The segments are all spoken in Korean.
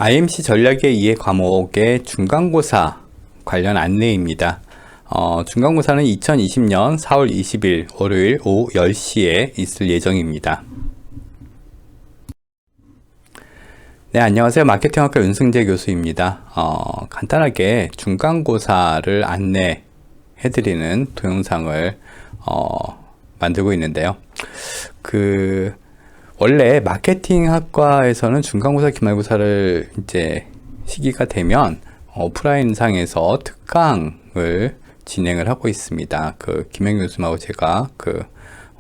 IMC 전략의 2의 과목의 중간고사 관련 안내입니다. 중간고사는 2020년 4월 20일 월요일 오후 10시에 있을 예정입니다. 네, 안녕하세요. 마케팅학과 윤승재 교수입니다. 간단하게 중간고사를 안내해드리는 동영상을 만들고 있는데요. 원래 마케팅학과에서는 중간고사, 기말고사를 이제 시기가 되면 오프라인 상에서 특강을 진행을 하고 있습니다. 김영 교수님하고 제가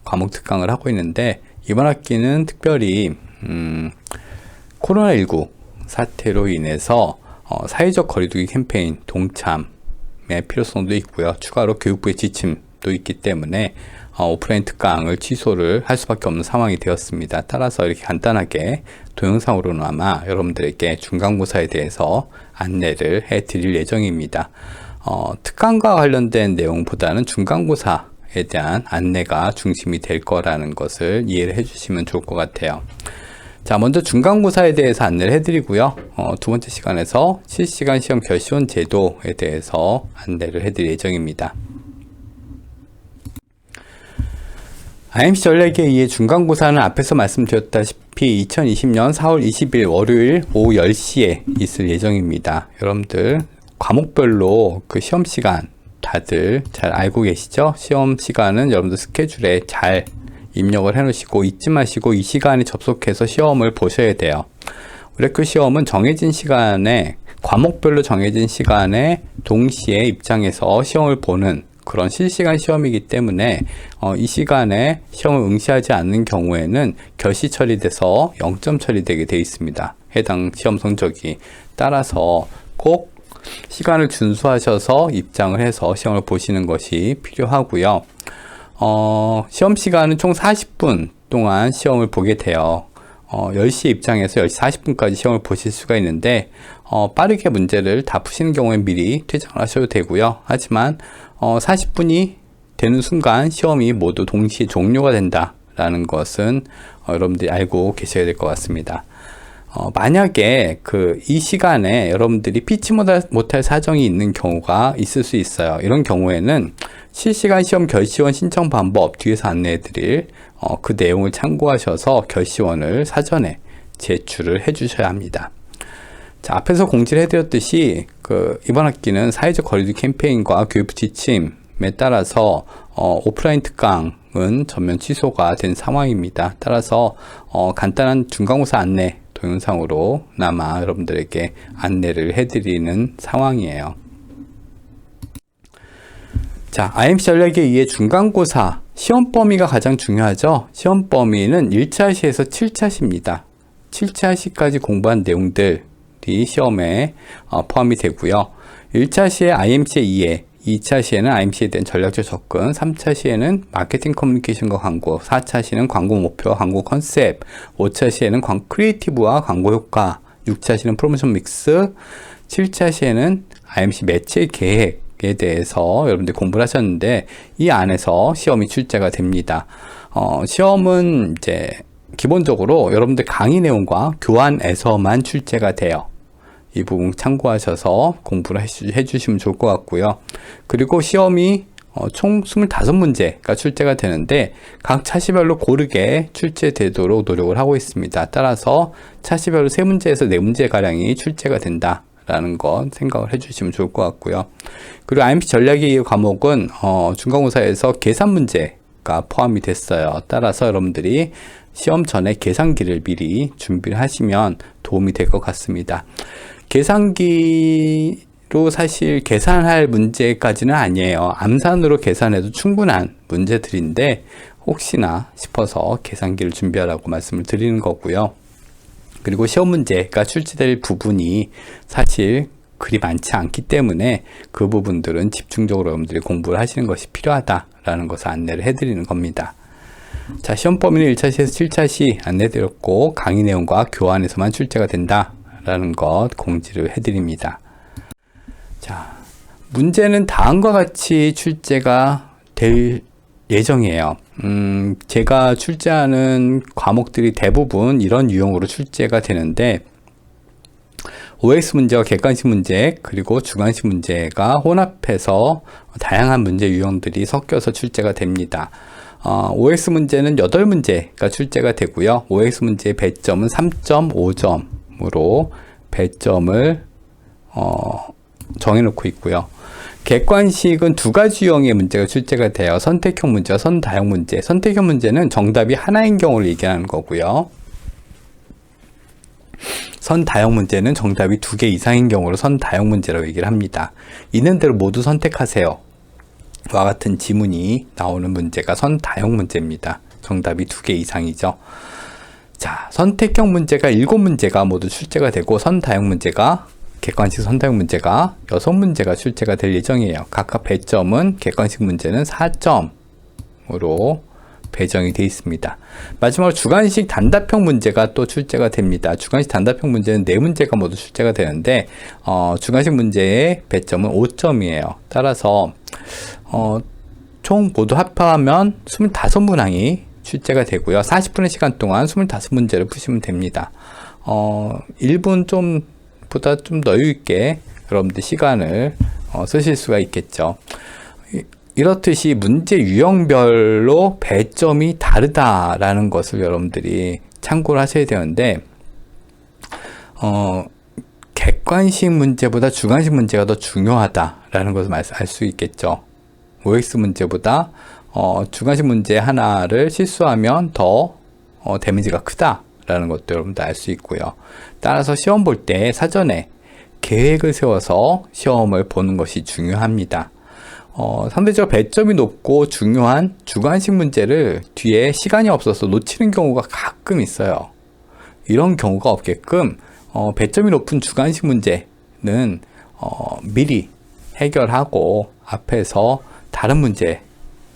과목 특강을 하고 있는데, 이번 학기는 특별히 코로나19 사태로 인해서 사회적 거리두기 캠페인 동참의 필요성도 있고요. 추가로 교육부의 지침도 있기 때문에 오프라인 특강을 취소를 할 수밖에 없는 상황이 되었습니다. 따라서 이렇게 간단하게 동영상으로나마 여러분들에게 중간고사에 대해서 안내를 해 드릴 예정입니다. 특강과 관련된 내용보다는 중간고사에 대한 안내가 중심이 될 거라는 것을 이해를 해 주시면 좋을 것 같아요. 자, 먼저 중간고사에 대해서 안내를 해드리고요. 두 번째 시간에서 실시간 시험 결시원 제도에 대해서 안내를 해드릴 예정입니다. IMC 전략의 2의 중간고사는 앞에서 말씀드렸다시피 2020년 4월 20일 월요일 오후 10시에 있을 예정입니다. 여러분들 과목별로 시험 시간 다들 잘 알고 계시죠? 시험 시간은 여러분들 스케줄에 잘 입력을 해 놓으시고 잊지 마시고 이 시간에 접속해서 시험을 보셔야 돼요. 우리 시험은 정해진 시간에, 과목별로 정해진 시간에 동시에 입장해서 시험을 보는 그런 실시간 시험이기 때문에 이 시간에 시험을 응시하지 않는 경우에는 결시 처리돼서 0점 처리되게 되어 있습니다. 해당 시험 성적이. 따라서 꼭 시간을 준수하셔서 입장을 해서 시험을 보시는 것이 필요하고요. 시험 시간은 총 40분 동안 시험을 보게 돼요. 10시에 입장해서 10시 40분까지 시험을 보실 수가 있는데, 빠르게 문제를 다 푸시는 경우에 미리 퇴장을 하셔도 되고요. 하지만 40분이 되는 순간 시험이 모두 동시에 종료가 된다라는 것은 여러분들이 알고 계셔야 될 것 같습니다. 만약에 이 시간에 여러분들이 피치 못할 사정이 있는 경우가 있을 수 있어요. 이런 경우에는 실시간 시험 결시원 신청 방법 뒤에서 안내해 드릴 그 내용을 참고하셔서 결시원을 사전에 제출을 해 주셔야 합니다. 자, 앞에서 공지를 해드렸듯이 이번 학기는 사회적 거리두기 캠페인과 교육부 지침에 따라서 오프라인 특강은 전면 취소가 된 상황입니다. 따라서 간단한 중간고사 안내 동영상으로나마 여러분들에게 안내를 해드리는 상황이에요. 자, IMC 전략에 의해 중간고사 시험 범위가 가장 중요하죠. 시험 범위는 1차 시에서 7차 시입니다. 7차 시까지 공부한 내용들이 시험에 포함이 되고요. 1차 시에 IMC의 이해, 2차 시에는 IMC에 대한 전략적 접근, 3차 시에는 마케팅 커뮤니케이션과 광고, 4차 시는 광고 목표, 광고 컨셉, 5차 시에는 크리에이티브와 광고 효과, 6차 시는 프로모션 믹스, 7차 시에는 IMC 매체 계획에 대해서 여러분들 공부를 하셨는데, 이 안에서 시험이 출제가 됩니다. 시험은 이제 기본적으로 여러분들 강의 내용과 교환에서만 출제가 돼요. 이 부분 참고하셔서 공부를 해주시면 좋을 것 같고요. 그리고 시험이 총 25문제가 출제가 되는데, 각 차시별로 고르게 출제되도록 노력을 하고 있습니다. 따라서 차시별로 3문제에서 4문제가량이 출제가 된다라는 것 생각을 해주시면 좋을 것 같고요. 그리고 IMC 전략의 2 과목은 중간고사에서 계산 문제가 포함이 됐어요. 따라서 여러분들이 시험 전에 계산기를 미리 준비를 하시면 도움이 될 것 같습니다. 계산기로 사실 계산할 문제까지는 아니에요. 암산으로 계산해도 충분한 문제들인데, 혹시나 싶어서 계산기를 준비하라고 말씀을 드리는 거고요. 그리고 시험 문제가 출제될 부분이 사실 그리 많지 않기 때문에 그 부분들은 집중적으로 여러분들이 공부를 하시는 것이 필요하다라는 것을 안내를 해드리는 겁니다. 자, 시험 범위는 1차 시에서 7차 시 안내드렸고, 강의 내용과 교환에서만 출제가 된다라는 것 공지를 해드립니다. 자, 문제는 다음과 같이 출제가 될 예정이에요. 제가 출제하는 과목들이 대부분 이런 유형으로 출제가 되는데, OX 문제와 객관식 문제 그리고 주관식 문제가 혼합해서 다양한 문제 유형들이 섞여서 출제가 됩니다. OX 문제는 8문제가 출제가 되고요. OX 문제의 배점은 3.5점으로 배점을 정해놓고 있고요. 객관식은 두 가지 유형의 문제가 출제가 돼요. 선택형 문제와 선다형 문제. 선택형 문제는 정답이 하나인 경우를 얘기하는 거고요. 선다형 문제는 정답이 2개 이상인 경우로 선다형 문제라고 얘기를 합니다. 있는 대로 모두 선택하세요. 와 같은 지문이 나오는 문제가 선다형 문제입니다. 정답이 2개 이상이죠. 자, 선택형 문제가 7문제가 모두 출제가 되고 선다형 문제가 객관식 선다형 문제가 6문제가 출제가 될 예정이에요. 각각 배점은 객관식 문제는 4점으로 배정이 되어 있습니다. 마지막으로 주관식 단답형 문제가 또 출제가 됩니다. 주관식 단답형 문제는 4문제가 모두 출제가 되는데 주관식 문제의 배점은 5점이에요. 따라서 총 모두 합하면 25문항이 출제가 되고요. 40분의 시간 동안 25문제를 푸시면 됩니다. 1분 보다 좀 여유 있게 여러분들 시간을 쓰실 수가 있겠죠. 이렇듯이 문제 유형별로 배점이 다르다라는 것을 여러분들이 참고를 하셔야 되는데 객관식 문제보다 주관식 문제가 더 중요하다라는 것을 알 수 있겠죠. OX 문제보다 주관식 문제 하나를 실수하면 더 데미지가 크다라는 것도 여러분들 알 수 있고요. 따라서 시험 볼 때 사전에 계획을 세워서 시험을 보는 것이 중요합니다. 상대적으로 배점이 높고 중요한 주관식 문제를 뒤에 시간이 없어서 놓치는 경우가 가끔 있어요. 이런 경우가 없게끔 배점이 높은 주관식 문제는 미리 해결하고 앞에서 다른 문제,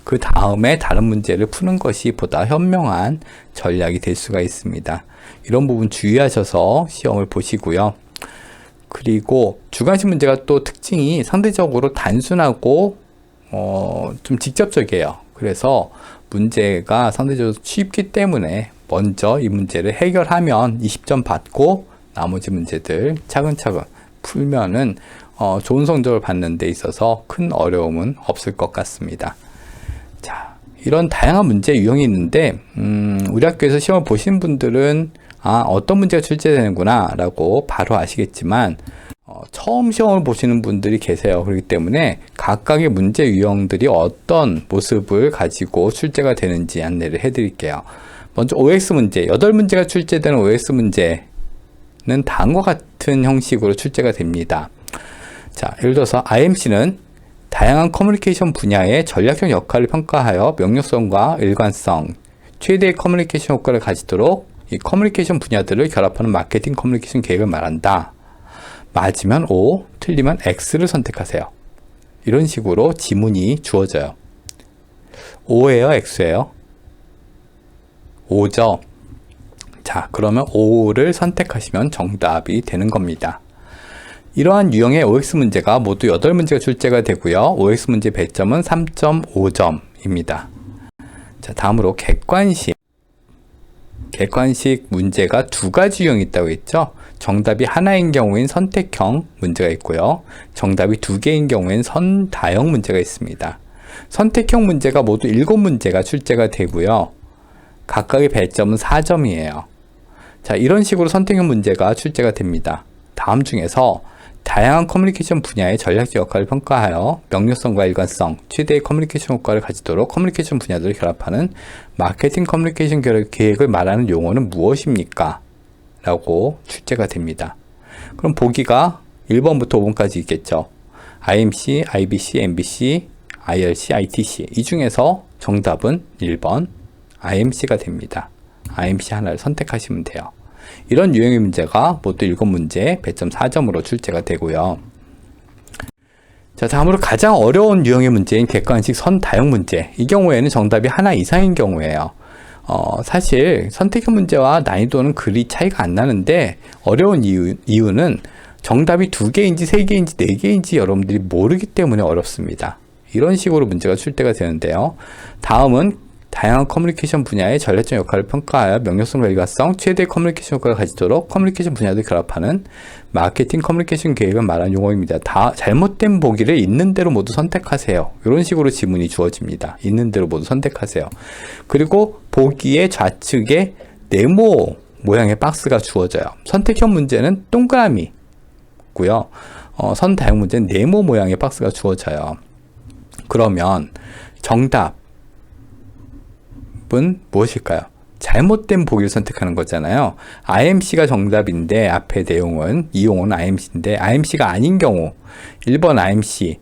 그 다음에 다른 문제를 푸는 것이 보다 현명한 전략이 될 수가 있습니다. 이런 부분 주의하셔서 시험을 보시고요. 그리고 주관식 문제가 또 특징이 상대적으로 단순하고 좀 직접적이에요. 그래서 문제가 상대적으로 쉽기 때문에 먼저 이 문제를 해결하면 20점 받고 나머지 문제들 차근차근 풀면은 좋은 성적을 받는 데 있어서 큰 어려움은 없을 것 같습니다. 자, 이런 다양한 문제 유형이 있는데 우리 학교에서 시험을 보신 분들은 어떤 문제가 출제되는구나 라고 바로 아시겠지만 처음 시험을 보시는 분들이 계세요. 그렇기 때문에 각각의 문제 유형들이 어떤 모습을 가지고 출제가 되는지 안내를 해드릴게요. 먼저 OX 문제, 8문제가 출제되는 OX 문제는 다음과 같은 형식으로 출제가 됩니다. 자, 예를 들어서 IMC는 다양한 커뮤니케이션 분야의 전략적 역할을 평가하여 명료성과 일관성, 최대의 커뮤니케이션 효과를 가지도록 이 커뮤니케이션 분야들을 결합하는 마케팅 커뮤니케이션 계획을 말한다. 맞으면 O, 틀리면 X를 선택하세요. 이런 식으로 지문이 주어져요. O예요, X예요? O죠. 자, 그러면 O를 선택하시면 정답이 되는 겁니다. 이러한 유형의 OX 문제가 모두 8문제가 출제가 되고요. OX 문제 배점은 3.5점입니다. 자, 다음으로 객관식 문제가 2가지 유형이 있다고 했죠. 정답이 하나인 경우엔 선택형 문제가 있고요. 정답이 2개인 경우엔 선다형 문제가 있습니다. 선택형 문제가 모두 7문제가 출제가 되고요. 각각의 배점은 4점이에요. 자, 이런 식으로 선택형 문제가 출제가 됩니다. 다음 중에서 다양한 커뮤니케이션 분야의 전략적 역할을 평가하여 명료성과 일관성, 최대의 커뮤니케이션 효과를 가지도록 커뮤니케이션 분야들을 결합하는 마케팅 커뮤니케이션 계획을 말하는 용어는 무엇입니까? 라고 출제가 됩니다. 그럼 보기가 1번부터 5번까지 있겠죠. IMC, IBC, MBC, IRC, ITC. 이 중에서 정답은 1번 IMC가 됩니다. IMC 하나를 선택하시면 돼요. 이런 유형의 문제가 모두 7문제, 배점 4점으로 출제가 되고요. 자, 다음으로 가장 어려운 유형의 문제인 객관식 선다형 문제. 이 경우에는 정답이 하나 이상인 경우예요. 사실 선택형 문제와 난이도는 그리 차이가 안 나는데 어려운 이유는 정답이 2개인지 3개인지 4개인지 여러분들이 모르기 때문에 어렵습니다. 이런 식으로 문제가 출제가 되는데요. 다음은 다양한 커뮤니케이션 분야의 전략적 역할을 평가하여 명료성과 일관성, 최대의 커뮤니케이션 효과를 가지도록 커뮤니케이션 분야를 결합하는 마케팅 커뮤니케이션 계획을 말하는 용어입니다. 다 잘못된 보기를 있는 대로 모두 선택하세요. 이런 식으로 지문이 주어집니다. 있는 대로 모두 선택하세요. 그리고 보기의 좌측에 네모 모양의 박스가 주어져요. 선택형 문제는 동그라미고요. 선다형 문제는 네모 모양의 박스가 주어져요. 그러면 정답은 무엇일까요? 잘못된 보기를 선택하는 거잖아요. IMC가 정답인데 앞에 내용은 이 용어는 IMC인데 IMC가 아닌 경우 1번 IMC,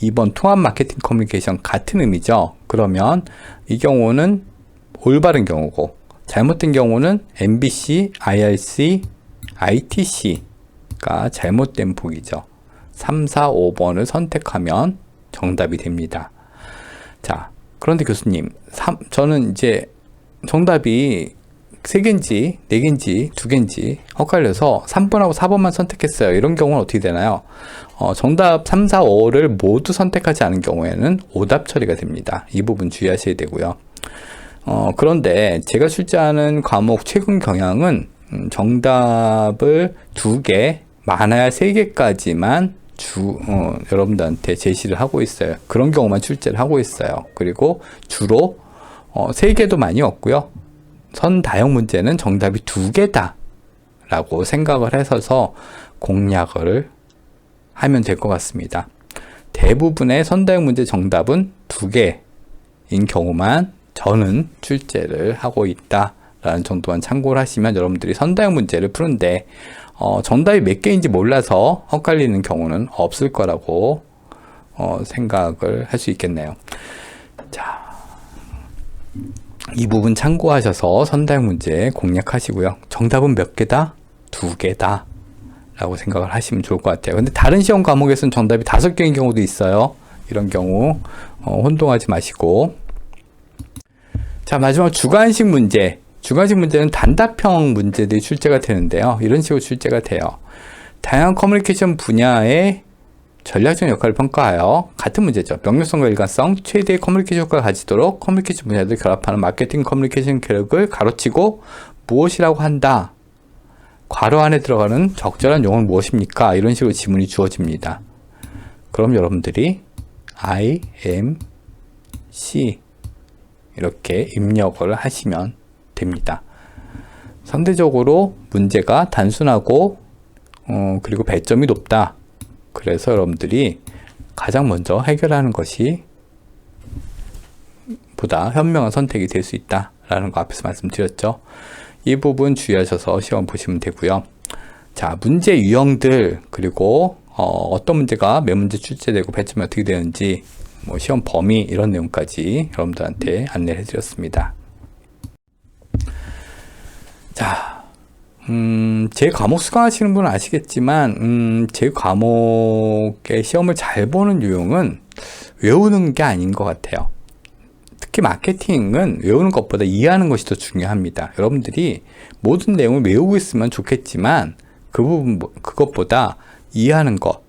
2번 통합 마케팅 커뮤니케이션 같은 의미죠. 그러면 이 경우는 올바른 경우고 잘못된 경우는 MBC, IRC, ITC가 잘못된 보기죠. 3, 4, 5번을 선택하면 정답이 됩니다. 자, 그런데 교수님, 저는 이제 정답이 3개인지 4개인지 2개인지 헷갈려서 3번하고 4번만 선택했어요. 이런 경우는 어떻게 되나요? 정답 3, 4, 5를 모두 선택하지 않은 경우에는 오답 처리가 됩니다. 이 부분 주의하셔야 되고요. 그런데 제가 출제하는 과목 최근 경향은 정답을 2개, 많아야 3개까지만 여러분들한테 제시를 하고 있어요. 그런 경우만 출제를 하고 있어요. 그리고 주로 3개도 많이 없고요. 선다형 문제는 정답이 2개다 라고 생각을 해서 공략을 하면 될 것 같습니다. 대부분의 선다형 문제 정답은 2개인 경우만 저는 출제를 하고 있다 라는 정도만 참고를 하시면 여러분들이 선다형 문제를 푸는데 정답이 몇 개인지 몰라서 헷갈리는 경우는 없을 거라고 생각을 할 수 있겠네요. 자, 이 부분 참고하셔서 선다형 문제 공략하시고요. 정답은 몇 개다? 2개다 라고 생각을 하시면 좋을 것 같아요. 근데 다른 시험 과목에서는 정답이 5개인 경우도 있어요. 이런 경우 혼동하지 마시고. 자, 마지막 주관식 문제. 주관식 문제는 단답형 문제들이 출제가 되는데요. 이런 식으로 출제가 돼요. 다양한 커뮤니케이션 분야의 전략적 역할을 평가하여 같은 문제죠. 명료성과 일관성, 최대의 커뮤니케이션 효과를 가지도록 커뮤니케이션 분야를 결합하는 마케팅 커뮤니케이션 계획을 가로치고 무엇이라고 한다. 괄호 안에 들어가는 적절한 용어는 무엇입니까? 이런 식으로 지문이 주어집니다. 그럼 여러분들이 I, M, C 이렇게 입력을 하시면 됩니다. 상대적으로 문제가 단순하고 그리고 배점이 높다. 그래서 여러분들이 가장 먼저 해결하는 것이 보다 현명한 선택이 될 수 있다라는 거 앞에서 말씀드렸죠. 이 부분 주의하셔서 시험 보시면 되고요. 자, 문제 유형들 그리고 어떤 문제가 몇 문제 출제되고 배점이 어떻게 되는지 시험 범위 이런 내용까지 여러분들한테 안내를 해드렸습니다. 자, 제 과목 수강하시는 분은 아시겠지만 제 과목의 시험을 잘 보는 유형은 외우는 게 아닌 것 같아요. 특히 마케팅은 외우는 것보다 이해하는 것이 더 중요합니다. 여러분들이 모든 내용을 외우고 있으면 좋겠지만 그것보다 이해하는 것,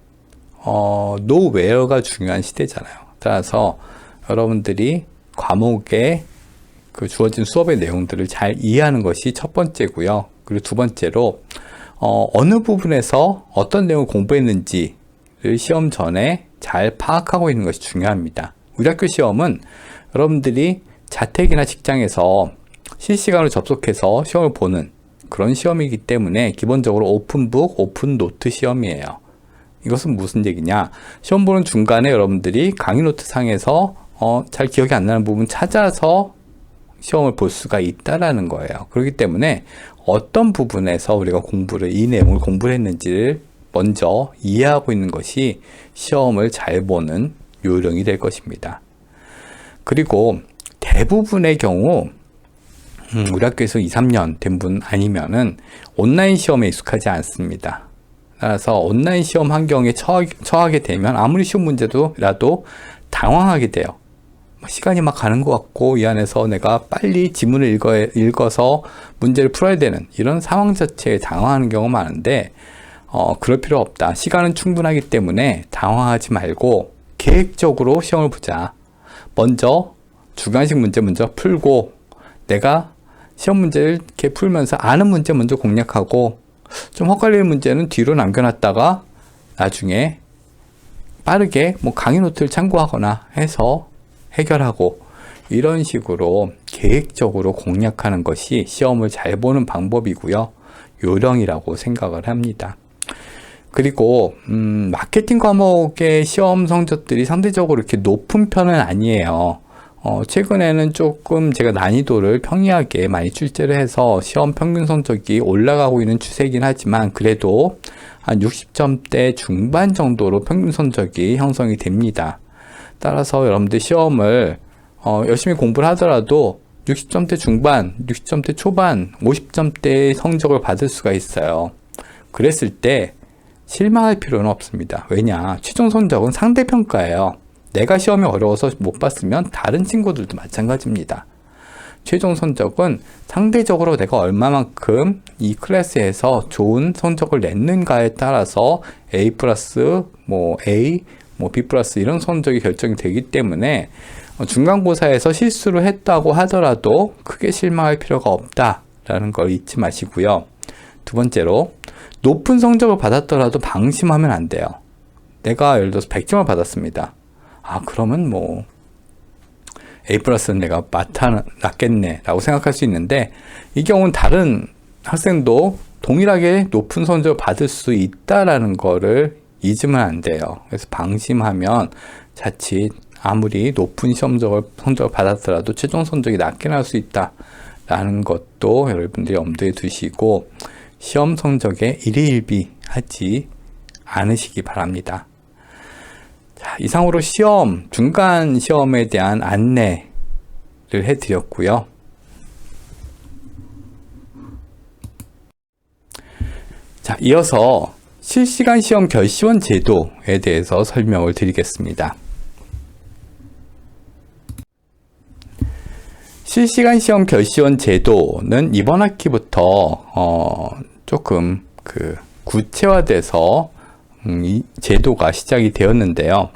노웨어가 중요한 시대잖아요. 따라서 여러분들이 과목에 주어진 수업의 내용들을 잘 이해하는 것이 첫 번째고요. 그리고 두 번째로 어느 부분에서 어떤 내용을 공부했는지를 시험 전에 잘 파악하고 있는 것이 중요합니다. 우리 학교 시험은 여러분들이 자택이나 직장에서 실시간으로 접속해서 시험을 보는 그런 시험이기 때문에 기본적으로 오픈북, 오픈노트 시험이에요. 이것은 무슨 얘기냐? 시험 보는 중간에 여러분들이 강의 노트 상에서 잘 기억이 안 나는 부분 찾아서 시험을 볼 수가 있다라는 거예요. 그렇기 때문에 어떤 부분에서 우리가 이 내용을 공부를 했는지를 먼저 이해하고 있는 것이 시험을 잘 보는 요령이 될 것입니다. 그리고 대부분의 경우 우리 학교에서 2, 3년 된 분 아니면은 온라인 시험에 익숙하지 않습니다. 따라서 온라인 시험 환경에 처하게 되면 아무리 쉬운 문제도라도 당황하게 돼요. 시간이 막 가는 것 같고 이 안에서 내가 빨리 지문을 읽어서 문제를 풀어야 되는 이런 상황 자체에 당황하는 경우가 많은데 그럴 필요 없다. 시간은 충분하기 때문에 당황하지 말고 계획적으로 시험을 보자. 먼저 주관식 문제 먼저 풀고, 내가 시험 문제를 이렇게 풀면서 아는 문제 먼저 공략하고, 좀 헛갈리는 문제는 뒤로 남겨놨다가 나중에 빠르게 뭐 강의 노트를 참고하거나 해서 해결하고, 이런 식으로 계획적으로 공략하는 것이 시험을 잘 보는 방법이고요. 요령이라고 생각을 합니다. 그리고 마케팅 과목의 시험 성적들이 상대적으로 이렇게 높은 편은 아니에요. 최근에는 조금 제가 난이도를 평이하게 많이 출제를 해서 시험 평균 성적이 올라가고 있는 추세이긴 하지만, 그래도 한 60점대 중반 정도로 평균 성적이 형성이 됩니다. 따라서 여러분들 시험을 열심히 공부를 하더라도 60점대 중반, 60점대 초반, 50점대의 성적을 받을 수가 있어요. 그랬을 때 실망할 필요는 없습니다. 왜냐? 최종 성적은 상대평가예요. 내가 시험이 어려워서 못 봤으면 다른 친구들도 마찬가지입니다. 최종 성적은 상대적으로 내가 얼마만큼 이 클래스에서 좋은 성적을 냈는가에 따라서 A+, 뭐 A, 뭐 B+ 이런 성적이 결정이 되기 때문에 중간고사에서 실수를 했다고 하더라도 크게 실망할 필요가 없다라는 걸 잊지 마시고요. 두 번째로, 높은 성적을 받았더라도 방심하면 안 돼요. 내가 예를 들어서 100점을 받았습니다. 그러면 뭐 A+는 내가 낫겠네 라고 생각할 수 있는데, 이 경우는 다른 학생도 동일하게 높은 성적을 받을 수 있다라는 거를 잊으면 안 돼요. 그래서 방심하면 자칫 아무리 높은 성적을 받았더라도 최종 성적이 낮게 나올 수 있다라는 것도 여러분들이 염두에 두시고, 시험 성적에 일희일비하지 않으시기 바랍니다. 자, 이상으로 중간 시험에 대한 안내를 해드렸고요. 자, 이어서 실시간 시험 결시원 제도에 대해서 설명을 드리겠습니다. 실시간 시험 결시원 제도는 이번 학기부터 조금 구체화돼서 이 제도가 시작이 되었는데요.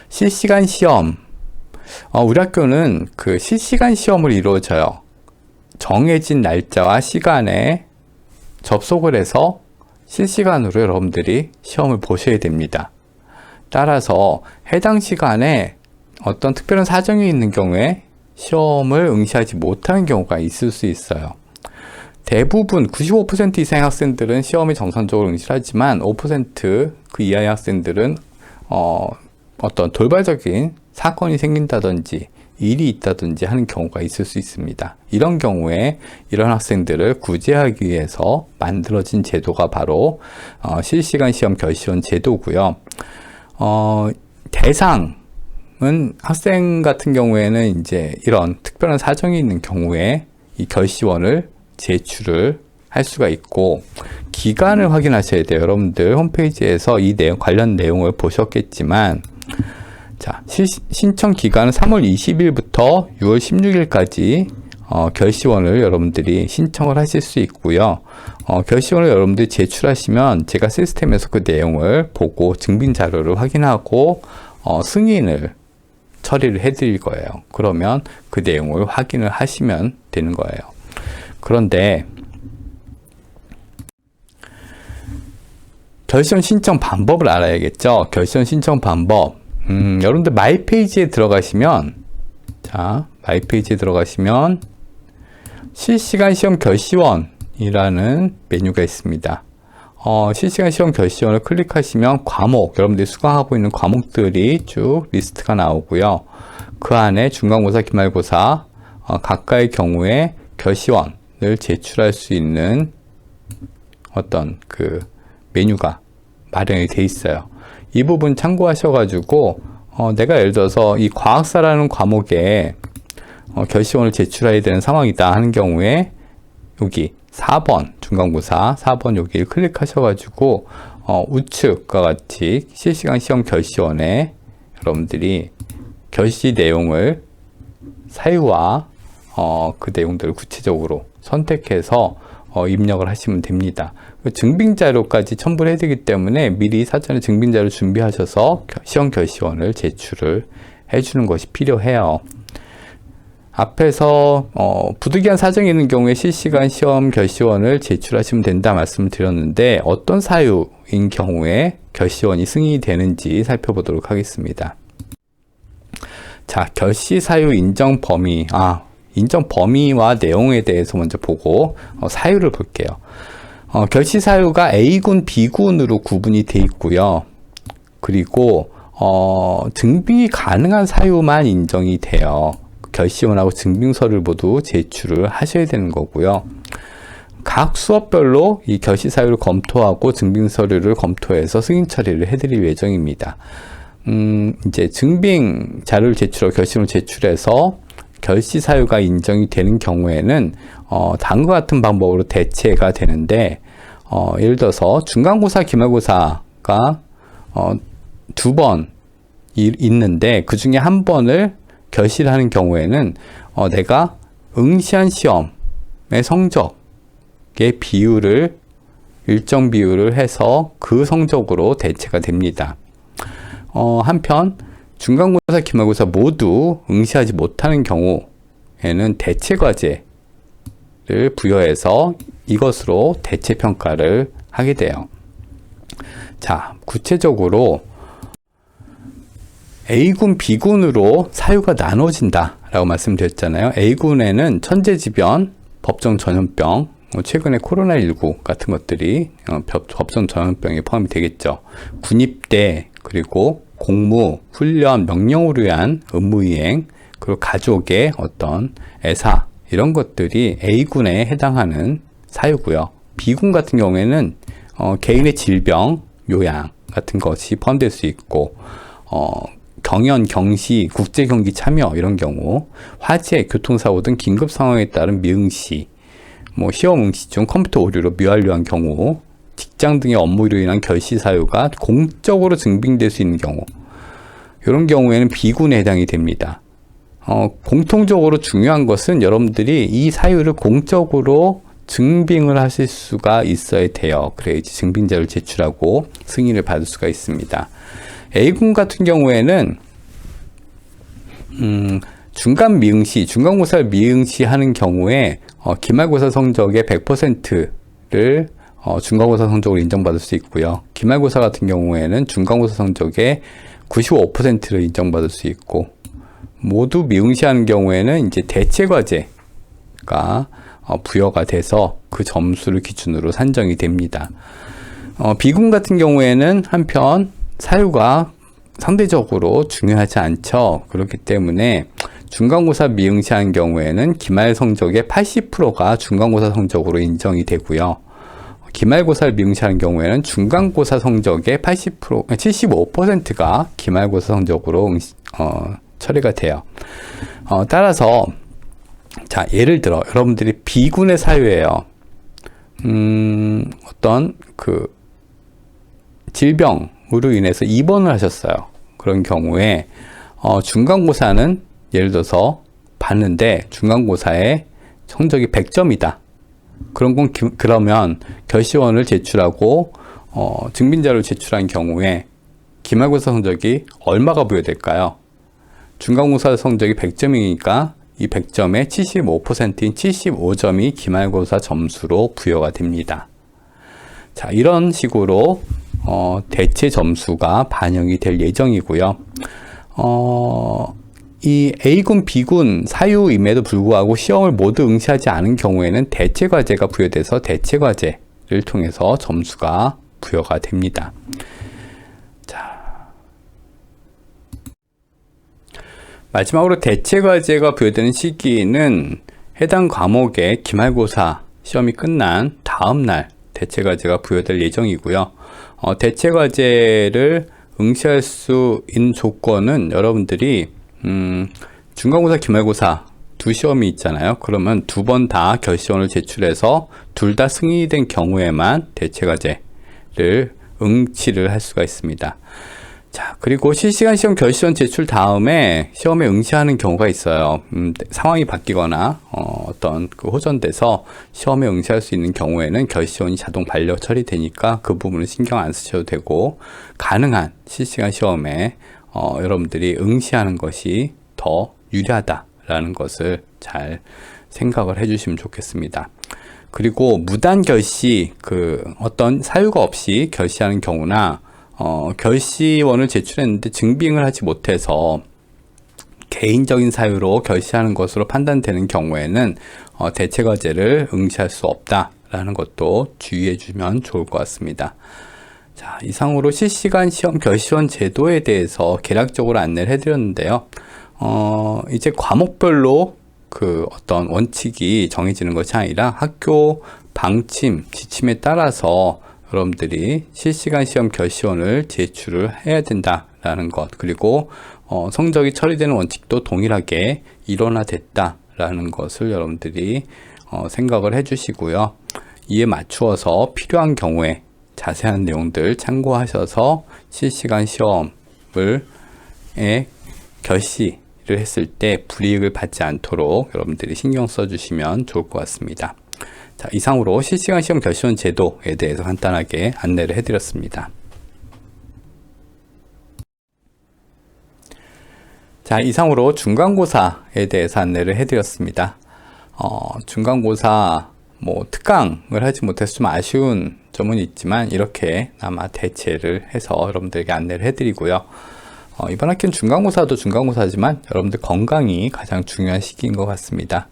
실시간 시험, 우리 학교는 실시간 시험을 이루어져요. 정해진 날짜와 시간에 접속을 해서 실시간으로 여러분들이 시험을 보셔야 됩니다. 따라서 해당 시간에 어떤 특별한 사정이 있는 경우에 시험을 응시하지 못하는 경우가 있을 수 있어요. 대부분 95% 이상의 학생들은 시험에 정상적으로 응시를 하지만 5% 그 이하의 학생들은 어떤 돌발적인 사건이 생긴다든지 일이 있다든지 하는 경우가 있을 수 있습니다. 이런 경우에 이런 학생들을 구제하기 위해서 만들어진 제도가 바로 실시간 시험 결시원 제도고요. 대상은 학생 같은 경우에는 이제 이런 특별한 사정이 있는 경우에 이 결시원을 제출을 할 수가 있고, 기간을 확인하셔야 돼요. 여러분들 홈페이지에서 이 관련 내용을 보셨겠지만, 자, 신청 기간은 3월 20일부터 6월 16일까지 결시원을 여러분들이 신청을 하실 수 있고요. 결시원을 여러분들이 제출하시면 제가 시스템에서 그 내용을 보고 증빙 자료를 확인하고 승인을 처리를 해드릴 거예요. 그러면 그 내용을 확인을 하시면 되는 거예요. 그런데 결시원 신청 방법을 알아야겠죠. 결시원 신청 방법. 여러분들 마이 페이지에 들어가시면, 자, 마이 페이지에 들어가시면 실시간 시험 결시원이라는 메뉴가 있습니다. 실시간 시험 결시원을 클릭하시면 과목, 여러분들이 수강하고 있는 과목들이 쭉 리스트가 나오고요. 그 안에 중간고사, 기말고사 각각의 경우에 결시원을 제출할 수 있는 어떤 메뉴가 마련이 돼 있어요. 이 부분 참고하셔가지고 내가 예를 들어서 이 과학사라는 과목에 결시원을 제출해야 되는 상황이다 하는 경우에 여기 4번 중간고사 4번 여기를 클릭하셔가지고 우측과 같이 실시간 시험 결시원에 여러분들이 결시 내용을 사유와 그 내용들을 구체적으로 선택해서 입력을 하시면 됩니다. 증빙자료까지 첨부를 해드리기 때문에 미리 사전에 증빙자료 준비하셔서 시험 결시원을 제출을 해주는 것이 필요해요. 앞에서 부득이한 사정이 있는 경우에 실시간 시험 결시원을 제출하시면 된다 말씀을 드렸는데 어떤 사유인 경우에 결시원이 승인이 되는지 살펴보도록 하겠습니다. 자, 결시 사유 인정 범위. 인정 범위와 내용에 대해서 먼저 보고 사유를 볼게요. 결시 사유가 A군, B군으로 구분이 되어 있고요. 그리고 증빙이 가능한 사유만 인정이 돼요. 결시원하고 증빙서를 모두 제출을 하셔야 되는 거고요. 각 수업별로 이 결시 사유를 검토하고 증빙 서류를 검토해서 승인 처리를 해드릴 예정입니다. 이제 증빙 자료를 제출하고 결시원을 제출해서 결시 사유가 인정이 되는 경우에는 다음과 같은 방법으로 대체가 되는데, 예를 들어서 중간고사, 기말고사가 두 번 있는데 그 중에 한 번을 결시를 하는 경우에는 내가 응시한 시험의 성적의 비율을 일정 비율을 해서 그 성적으로 대체가 됩니다. 한편 중간고사, 기말고사 모두 응시하지 못하는 경우에는 대체 과제를 부여해서 이것으로 대체 평가를 하게 돼요. 자, 구체적으로 A군, B군으로 사유가 나눠진다 라고 말씀드렸잖아요. A군에는 천재지변, 법정 전염병, 최근에 코로나19 같은 것들이 법정 전염병에 포함이 되겠죠. 군입대, 그리고 공무, 훈련, 명령으로 위한 업무이행, 그리고 가족의 어떤 애사, 이런 것들이 A군에 해당하는 사유고요. B군 같은 경우에는 개인의 질병, 요양 같은 것이 포함될 수 있고, 경연, 경시, 국제경기 참여 이런 경우, 화재, 교통사고 등 긴급 상황에 따른 미응시, 시험 응시 중 컴퓨터 오류로 미완료한 경우, 직장 등의 업무로 인한 결시 사유가 공적으로 증빙될 수 있는 경우, 이런 경우에는 B군에 해당이 됩니다. 공통적으로 중요한 것은 여러분들이 이 사유를 공적으로 증빙을 하실 수가 있어야 돼요. 그래야지 증빙자를 제출하고 승인을 받을 수가 있습니다. A군 같은 경우에는 중간 미응시, 중간고사를 미응시 하는 경우에 기말고사 성적의 100%를 중간고사 성적으로 인정받을 수 있고요. 기말고사 같은 경우에는 중간고사 성적의 95%를 인정받을 수 있고, 모두 미응시하는 경우에는 이제 대체 과제가 부여가 돼서 그 점수를 기준으로 산정이 됩니다. B군 같은 경우에는 한편 사유가 상대적으로 중요하지 않죠. 그렇기 때문에 중간고사 미응시한 경우에는 기말 성적의 80%가 중간고사 성적으로 인정이 되고요. 기말고사를 미응시하는 경우에는 중간고사 성적의 75%가 기말고사 성적으로 처리가 돼요. 따라서 자, 예를 들어 여러분들이 B군의 사유예요. 어떤 질병으로 인해서 입원을 하셨어요. 그런 경우에 중간고사는 예를 들어서 봤는데 중간고사의 성적이 100점이다. 그러면 결시원을 제출하고 증빙자를 제출한 경우에 기말고사 성적이 얼마가 부여될까요? 중간고사 성적이 100점이니까 이 100점의 75%인 75점이 기말고사 점수로 부여가 됩니다. 자, 이런 식으로 대체 점수가 반영이 될 예정이고요. 이 A군, B군 사유임에도 불구하고 시험을 모두 응시하지 않은 경우에는 대체 과제가 부여돼서 대체 과제를 통해서 점수가 부여가 됩니다. 자, 마지막으로 대체 과제가 부여되는 시기는 해당 과목의 기말고사 시험이 끝난 다음 날 대체 과제가 부여될 예정이고요. 대체 과제를 응시할 수 있는 조건은 여러분들이 중간고사, 기말고사 두 시험이 있잖아요. 그러면 두 번 다 결시원을 제출해서 둘 다 승인이 된 경우에만 대체 과제를 응시를 할 수가 있습니다. 자, 그리고 실시간 시험 결시원 제출 다음에 시험에 응시하는 경우가 있어요. 상황이 바뀌거나 어떤 호전돼서 시험에 응시할 수 있는 경우에는 결시원이 자동 반려 처리되니까 그 부분은 신경 안 쓰셔도 되고, 가능한 실시간 시험에 여러분들이 응시하는 것이 더 유리하다 라는 것을 잘 생각을 해주시면 좋겠습니다. 그리고 무단 결시, 어떤 사유가 없이 결시하는 경우나 결시원을 제출했는데 증빙을 하지 못해서 개인적인 사유로 결시하는 것으로 판단되는 경우에는 대체과제를 응시할 수 없다라는 것도 주의해 주시면 좋을 것 같습니다. 자, 이상으로 실시간 시험 결시원 제도에 대해서 개략적으로 안내를 해드렸는데요. 이제 과목별로 어떤 원칙이 정해지는 것이 아니라 학교 방침, 지침에 따라서 여러분들이 실시간 시험 결시원을 제출을 해야 된다라는 것, 그리고 성적이 처리되는 원칙도 동일하게 일원화됐다라는 것을 여러분들이 생각을 해주시고요. 이에 맞추어서 필요한 경우에 자세한 내용들 참고하셔서 실시간 시험을 결시를 했을 때 불이익을 받지 않도록 여러분들이 신경 써주시면 좋을 것 같습니다. 자, 이상으로 실시간 시험 결시원 제도에 대해서 간단하게 안내를 해드렸습니다. 자, 이상으로 중간고사에 대해서 안내를 해드렸습니다. 중간고사 특강을 하지 못해서 좀 아쉬운 점은 있지만 이렇게 아마 대체를 해서 여러분들에게 안내를 해드리고요. 이번 학기는 중간고사도 중간고사지만 여러분들 건강이 가장 중요한 시기인 것 같습니다.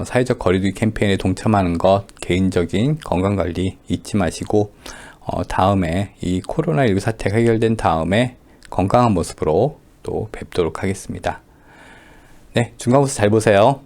사회적 거리두기 캠페인에 동참하는 것, 개인적인 건강관리 잊지 마시고 다음에 이 코로나19 사태가 해결된 다음에 건강한 모습으로 또 뵙도록 하겠습니다. 네, 중간고사 잘 보세요.